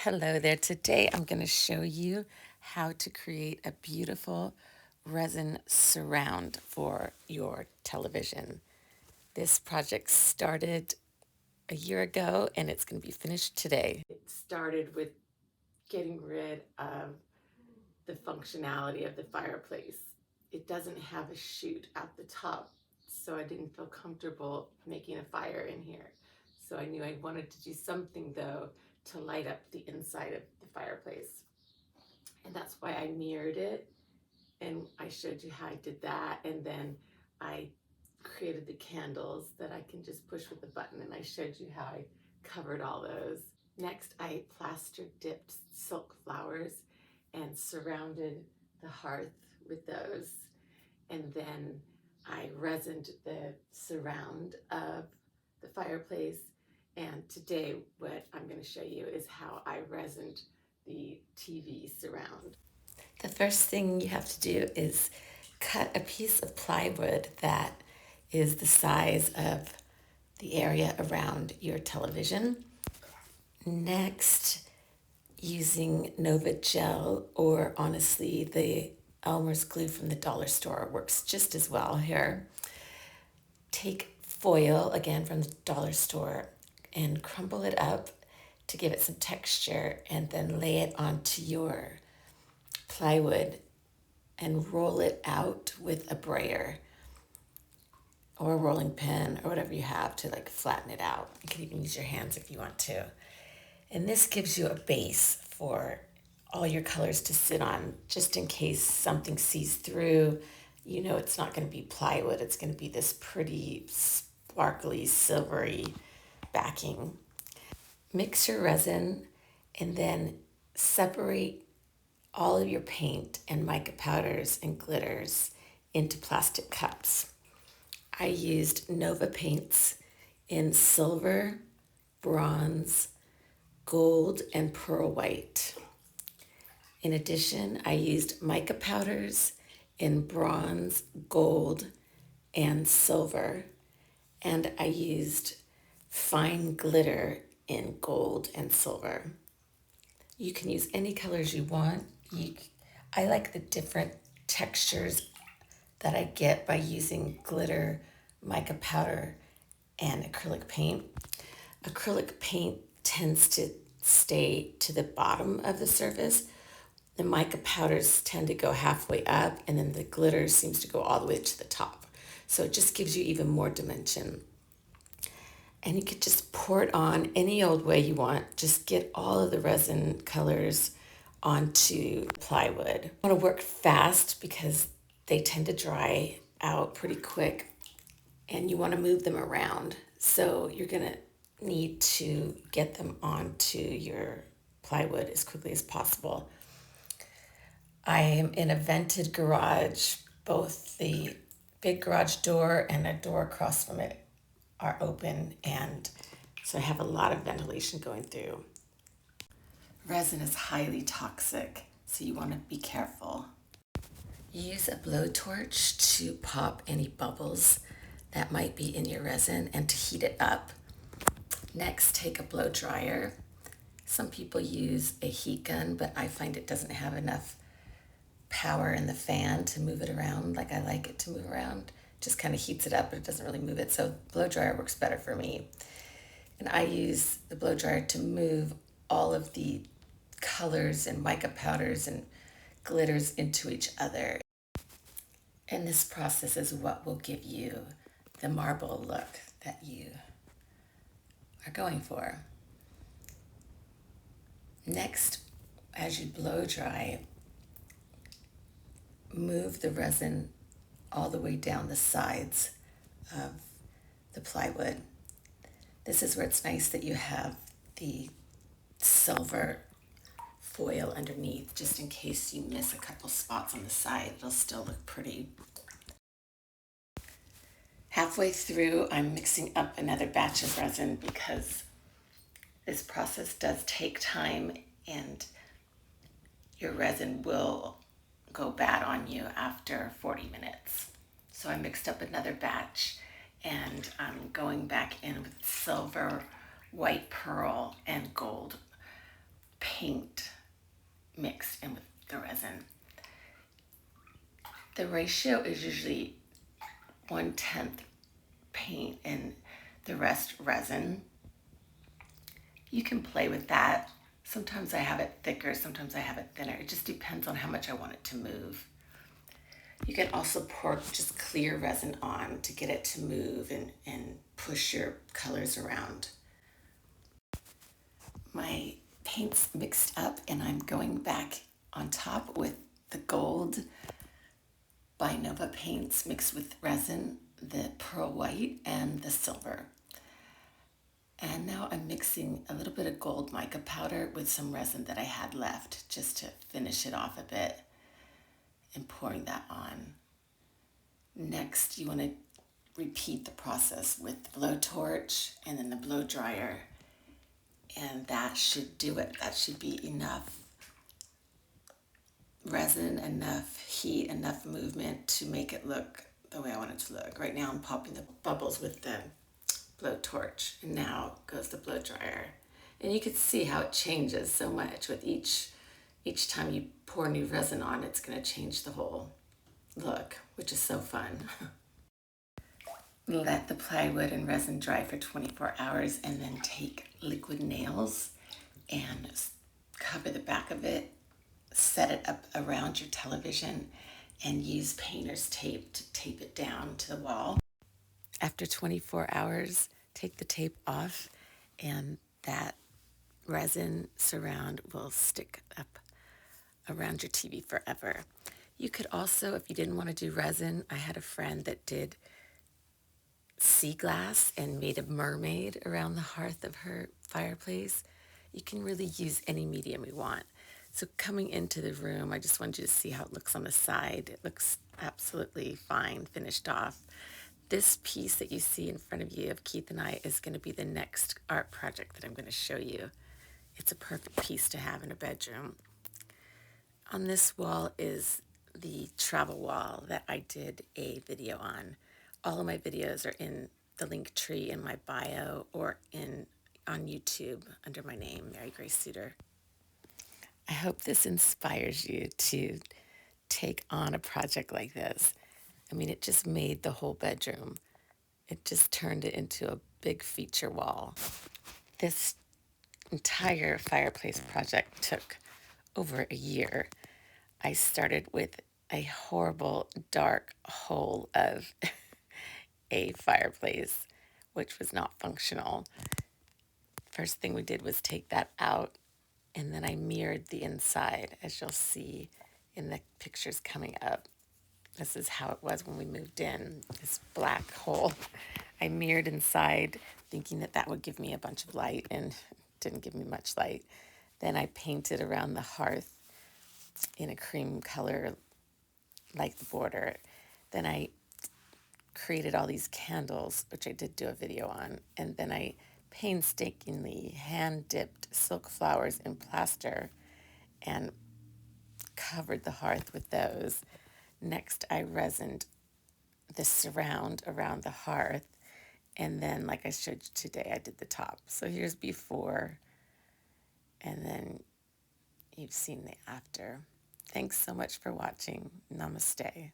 Hello there. Today I'm going to show you how to create a beautiful resin surround for your television. This project started a year ago and it's going to be finished today. It started with getting rid of the functionality of the fireplace. It doesn't have a chute at the top, so I didn't feel comfortable making a fire in here. So I knew I wanted to do something though to light up the inside of the fireplace. And that's why I mirrored it, and I showed you how I did that, and then I created the candles that I can just push with a button, and I showed you how I covered all those. Next, I plaster dipped silk flowers and surrounded the hearth with those, and then I resined the surround of the fireplace. And today what I'm going to show you is how I resined the TV surround. The first thing you have to do is cut a piece of plywood that is the size of the area around your television. Next, using Nova Gel, or honestly the Elmer's glue from the dollar store works just as well here. Take foil, again from the dollar store, and crumble it up to give it some texture, and then lay it onto your plywood and roll it out with a brayer or a rolling pin or whatever you have to like flatten it out. You can even use your hands if you want to. And this gives you a base for all your colors to sit on, just in case something sees through. You know it's not going to be plywood, it's going to be this pretty sparkly silvery backing. Mix your resin and then separate all of your paint and mica powders and glitters into plastic cups. I used Nova paints in silver, bronze, gold, and pearl white. In addition, I used mica powders in bronze, gold, and silver, and I used fine glitter in gold and silver. You can use any colors you want. I like the different textures that I get by using glitter, mica powder, and acrylic paint. Acrylic paint tends to stay to the bottom of the surface. The mica powders tend to go halfway up, and then the glitter seems to go all the way to the top. So it just gives you even more dimension. And you could just pour it on any old way you want. Just get all of the resin colors onto plywood. You want to work fast because they tend to dry out pretty quick, and you want to move them around. So you're going to need to get them onto your plywood as quickly as possible. I am in a vented garage. Both the big garage door and a door across from it are open, and so I have a lot of ventilation going through. Resin is highly toxic, so you want to be careful. Use a blowtorch to pop any bubbles that might be in your resin and to heat it up. Next, take a blow dryer. Some people use a heat gun, but I find it doesn't have enough power in the fan to move it around like I like it to move around. Just kind of heats it up, but it doesn't really move it. So blow dryer works better for me. And I use the blow dryer to move all of the colors and mica powders and glitters into each other. And this process is what will give you the marble look that you are going for. Next, as you blow dry, move the resin all the way down the sides of the plywood. This is where it's nice that you have the silver foil underneath, just in case you miss a couple spots on the side. It'll still look pretty. Halfway through, I'm mixing up another batch of resin because this process does take time, and your resin will go bad on you after 40 minutes. So I mixed up another batch, and I'm going back in with silver, white pearl, and gold paint mixed in with the resin. The ratio is usually 1/10 paint and the rest resin. You can play with that. Sometimes I have it thicker, sometimes I have it thinner. It just depends on how much I want it to move. You can also pour just clear resin on to get it to move and push your colors around. My paint's mixed up and I'm going back on top with the gold by Nova paints mixed with resin, the pearl white, and the silver. And now I'm mixing a little bit of gold mica powder with some resin that I had left just to finish it off a bit and pouring that on. Next, you want to repeat the process with the blowtorch and then the blow dryer. And that should do it. That should be enough resin, enough heat, enough movement to make it look the way I want it to look. Right now I'm popping the bubbles with the blowtorch, and now goes the blow dryer. And you can see how it changes so much with each time you pour new resin on. It's going to change the whole look, which is so fun. Let the plywood and resin dry for 24 hours and then take liquid nails and cover the back of it, set it up around your television, and use painter's tape to tape it down to the wall. After 24 hours, take the tape off and that resin surround will stick up around your TV forever. You could also, if you didn't want to do resin, I had a friend that did sea glass and made a mermaid around the hearth of her fireplace. You can really use any medium we want. So coming into the room, I just wanted you to see how it looks on the side. It looks absolutely fine, finished off. This piece that you see in front of you of Keith and I is going to be the next art project that I'm going to show you. It's a perfect piece to have in a bedroom. On this wall is the travel wall that I did a video on. All of my videos are in the link tree in my bio or on YouTube under my name, Marygrace Souter. I hope this inspires you to take on a project like this. I mean, it just made the whole bedroom. It just turned it into a big feature wall. This entire fireplace project took over a year. I started with a horrible dark hole of a fireplace, which was not functional. First thing we did was take that out, and then I mirrored the inside, as you'll see in the pictures coming up. This is how it was when we moved in, this black hole. I mirrored inside, thinking that that would give me a bunch of light, and didn't give me much light. Then I painted around the hearth in a cream color, like the border. Then I created all these candles, which I did do a video on, and then I painstakingly hand-dipped silk flowers in plaster and covered the hearth with those. Next, I resined the surround around the hearth, and then, like I showed you today, I did the top. So here's before, and then you've seen the after. Thanks so much for watching. Namaste.